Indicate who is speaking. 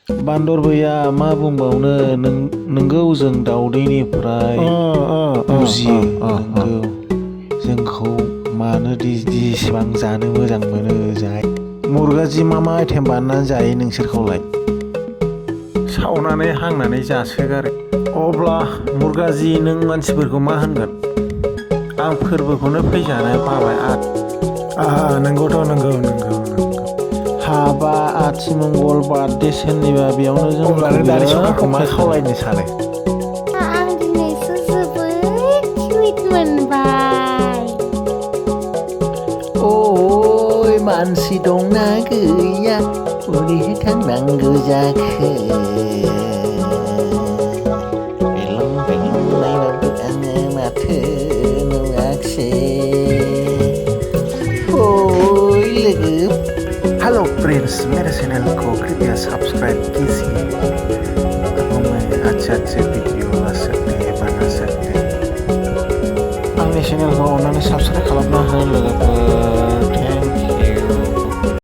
Speaker 1: बान्दर भैया मा बुंबावनो नोंगौ जों दाउदैनिफ्राय बुजियो नोंगौ जोंखौ मानो इसिबां जानो मोजां मोनो जाय मुर्गाजि मा आइटेम बानायनानै जायो नोंसोरखौलाय सावनानै हांनानै जासोगारो अब्ला मुर्गाजि नों मानसिफोरखौ मा होनगोन आं फोरबोखौनो फैजानो बाबाय नंगौथ' नंगौ हाबा आथिमंगल बार्थडे सोरनिबा बेयावनो जों दानि सखारखौ मा खावलायनो सानो
Speaker 2: आं दिनैसो जोबोद सुइट मोनबाय
Speaker 1: ओइ मानसि दंना गैया बबेहाय थांनांगौ जाखो बेलं बेलं नायबाबो आङो माथो नुवाखसै ओइ लोगो हेलो फ्रेंड्स मेरे चैनल को कृपया सब्सक्राइब कीजिए अब मैं अच्छे वीडियो ला सकते हैं बना सकते हैं आंनि चैनलखौ अननानै सब्सक्राइब खालामना हो लोगोफोर